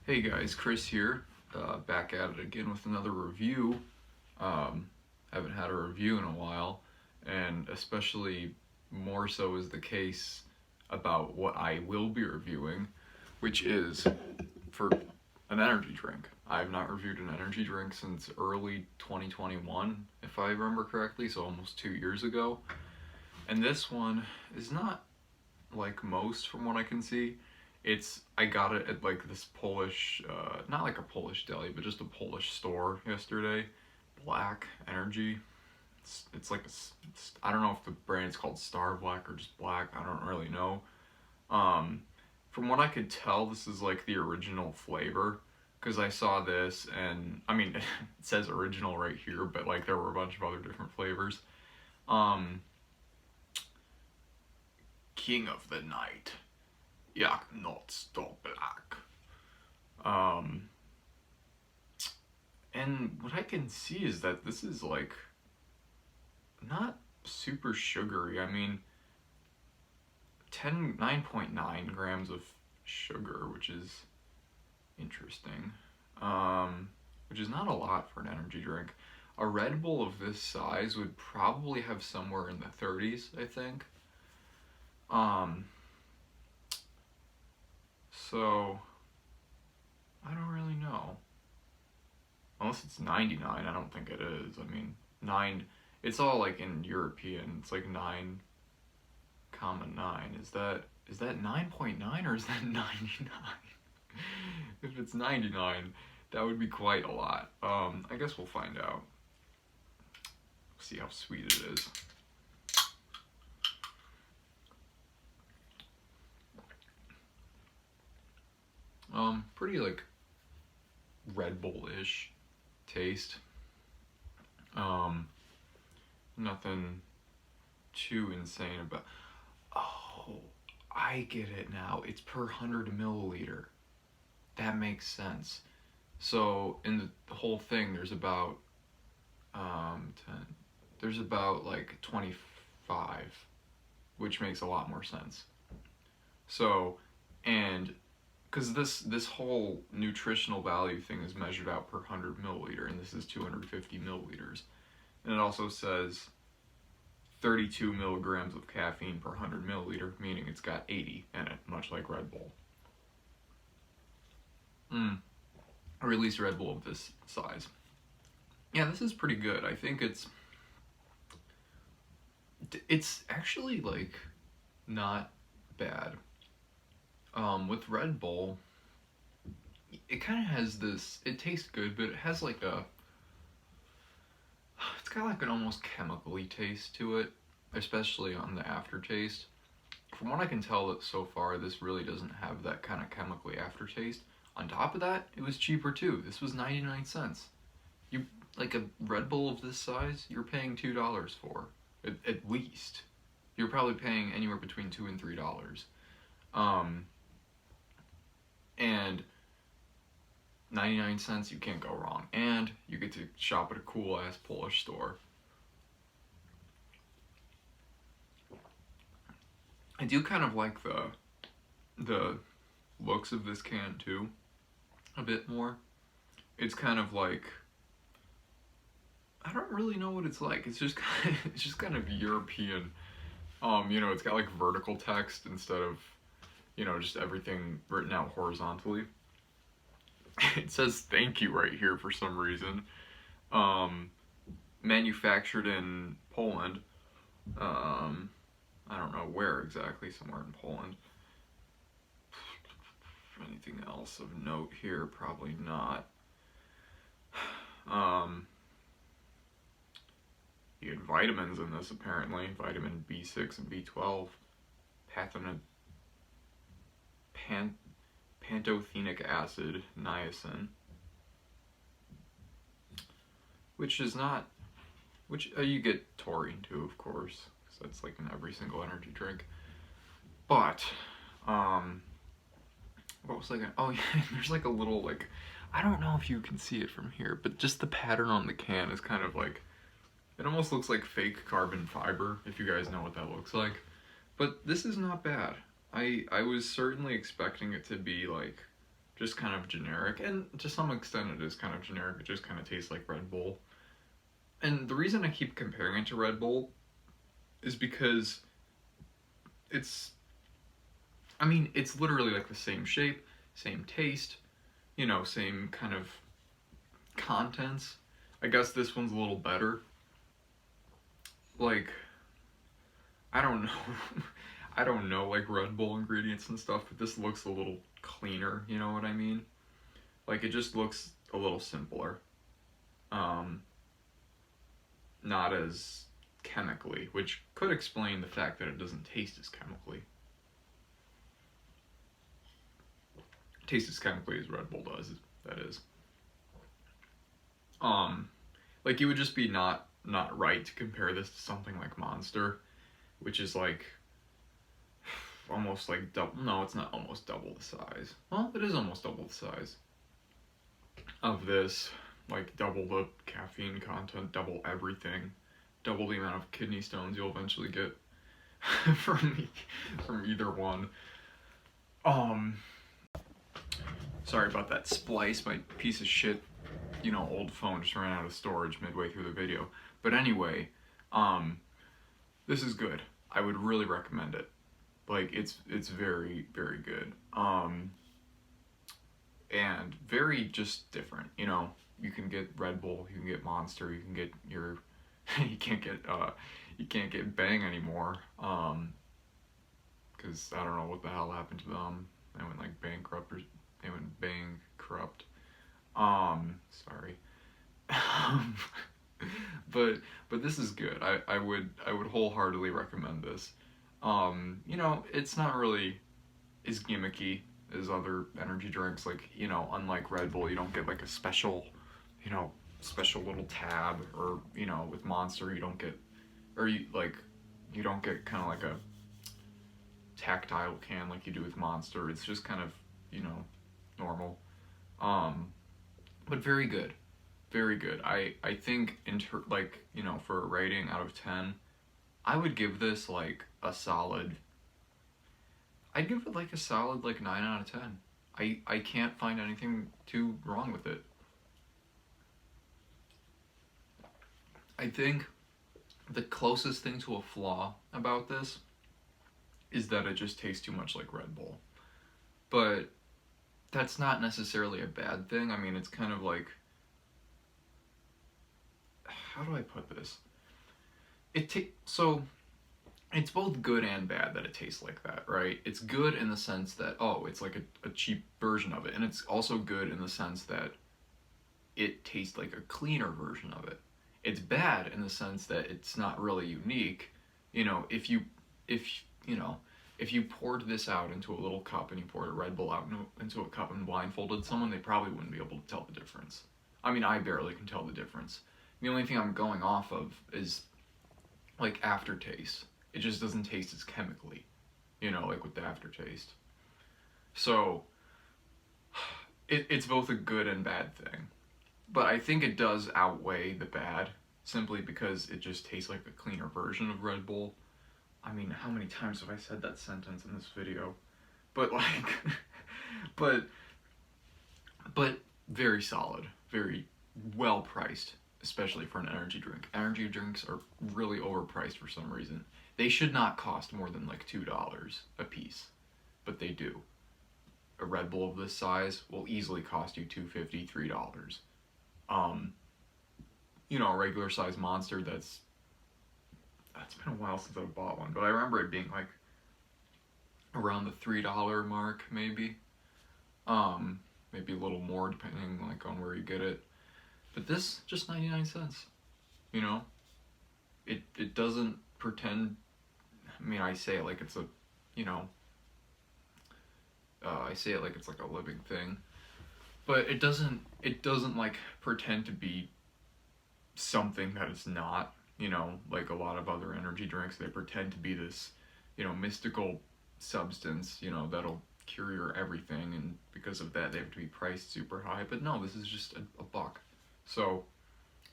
Hey guys, Chris here, back at it again with another review. Haven't had a review in a while, and especially more so is the case about what I will be reviewing, which is for an energy drink. I have not reviewed an energy drink since early 2021, if I remember correctly, so almost 2 years ago. And this one is not like most from what I can see. I got it at like this Polish, not like a Polish deli, but just a Polish store yesterday. Black Energy. It's like I don't know if the brand's called Star Black or just Black. I don't really know. Um, from what I could tell, this is like the original flavor because I saw this and I mean it says original right here, but like there were a bunch of other different flavors. Um, King of the Night. Jak noc to black. Um, and what I can see is that this is like not super sugary. I mean, 9.9 grams of sugar, which is interesting. Which is not a lot for an energy drink. A Red Bull of this size would probably have somewhere in the 30s, I think. Um, so I don't really know. Unless it's 99, I don't think it is. I mean, 9, it's all like in European. It's like 9 comma 9. Is that 9.9 or is that 99? If it's 99, that would be quite a lot. I guess we'll find out. See how sweet it is. Pretty like Red Bull-ish taste. Um, Nothing too insane about. Oh, I get it now. It's per 100 milliliter. That makes sense. So in the whole thing, there's about 10. There's about like 25, which makes a lot more sense. So, and because this whole nutritional value thing is measured out per 100 milliliter, and this is 250 milliliters, and it also says 32 milligrams of caffeine per 100 milliliter, meaning it's got 80 in it, much like Red Bull. Or at least Red Bull of this size. Yeah, this is pretty good. I think it's actually like not bad. With Red Bull, it kind of has this. It tastes good, but it has like a. It's got like an almost chemically taste to it, especially on the aftertaste. From what I can tell that so far, this really doesn't have that kind of chemically aftertaste. On top of that, it was cheaper too. This was 99 cents. You like a Red Bull of this size, you're paying $2 for at least. You're probably paying anywhere between $2 and $3. Um, and 99 cents, you can't go wrong. And you get to shop at a cool ass Polish store. I do kind of like the looks of this can too, a bit more. It's kind of like I don't really know what it's like. It's just it's just kind of European. It's got like vertical text instead of just everything written out horizontally. It says thank you right here for some reason. Um, Manufactured in Poland. I don't know where exactly, somewhere in Poland. Anything else of note here? Probably not. Um, you get vitamins in this apparently. Vitamin B6 and B12. Pathogenic pantothenic acid, niacin, which is not, which you get taurine too, of course, because that's like in every single energy drink. But, what was I gonna? Oh yeah, there's like a little like, I don't know if you can see it from here, but just the pattern on the can is kind of like, it almost looks like fake carbon fiber, if you guys know what that looks like. But this is not bad. I was certainly expecting it to be like just kind of generic, and to some extent it is kind of generic. It just kind of tastes like Red Bull. And the reason I keep comparing it to Red Bull is because it's, I mean, it's literally like the same shape, same taste, you know, same kind of contents. I guess this one's a little better. Like, I don't know. I don't know like Red Bull ingredients and stuff, but this looks a little cleaner, you know what I mean? Like it just looks a little simpler. Not as chemically, which could explain the fact that it doesn't taste as chemically. Taste as chemically as Red Bull does, that is. Like it would just be not right to compare this to something like Monster, which is like almost like double. No, it's not almost double the size. Well, it is almost double the size of this. Like double the caffeine content, double everything, double the amount of kidney stones you'll eventually get from either one. Sorry about that splice. My piece of shit, you know, old phone just ran out of storage midway through the video. But anyway, this is good. I would really recommend it. Like it's very, very good. And very just different, you know. You can get Red Bull, you can get Monster, you can get your you can't get Bang anymore. Cuz I don't know what the hell happened to them. They went like bankrupt or they went bankrupt. Sorry. But this is good. I would wholeheartedly recommend this. You know, it's not really as gimmicky as other energy drinks. Like, you know, unlike Red Bull, you don't get like a special, you know, special little tab, or, you know, with Monster you don't get, or you don't get kind of like a tactile can like you do with Monster. It's just kind of, you know, normal. But very good. Very good. I think like, you know, for a rating out of 10, I would give this like a solid, I'd give it like a solid like 9 out of 10. I can't find anything too wrong with it. I think the closest thing to a flaw about this is that it just tastes too much like Red Bull. But that's not necessarily a bad thing. I mean, it's kind of like, how do I put this? So it's both good and bad that it tastes like that, right? It's good in the sense that, oh, it's like a cheap version of it, and it's also good in the sense that it tastes like a cleaner version of it. It's bad in the sense that it's not really unique. You know, if you poured this out into a little cup and you poured a Red Bull out into a cup and blindfolded someone, they probably wouldn't be able to tell the difference. I mean, I barely can tell the difference. The only thing I'm going off of is like aftertaste. It just doesn't taste as chemically, you know, like with the aftertaste. So it's both a good and bad thing. But I think it does outweigh the bad, simply because it just tastes like a cleaner version of Red Bull. I mean, how many times have I said that sentence in this video? But like, but very solid, very well priced, especially for an energy drink. Energy drinks are really overpriced for some reason. They should not cost more than like $2 a piece, but they do. A Red Bull of this size will easily cost you $2.50, $3. You know, a regular size Monster it's been a while since I bought one, but I remember it being like around the $3 mark, maybe. Maybe a little more depending like on where you get it. But this, just 99 cents. You know? It doesn't pretend, I mean, I say it like it's a, you know, I say it like it's like a living thing. But it doesn't like pretend to be something that it's not, you know, like a lot of other energy drinks. They pretend to be this, you know, mystical substance, you know, that'll cure your everything, and because of that they have to be priced super high. But no, this is just a buck. So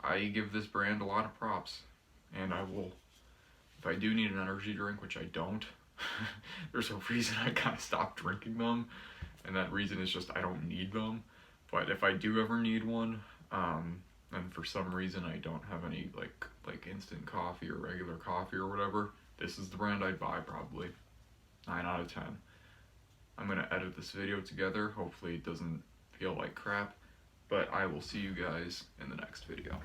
I give this brand a lot of props, and I will, if I do need an energy drink, which I don't, there's a reason I kind of stopped drinking them, and that reason is just I don't need them. But if I do ever need one, and for some reason I don't have any like instant coffee or regular coffee or whatever, this is the brand I'd buy probably. 9 out of 10. I'm gonna edit this video together. Hopefully it doesn't feel like crap, but I will see you guys in the next video.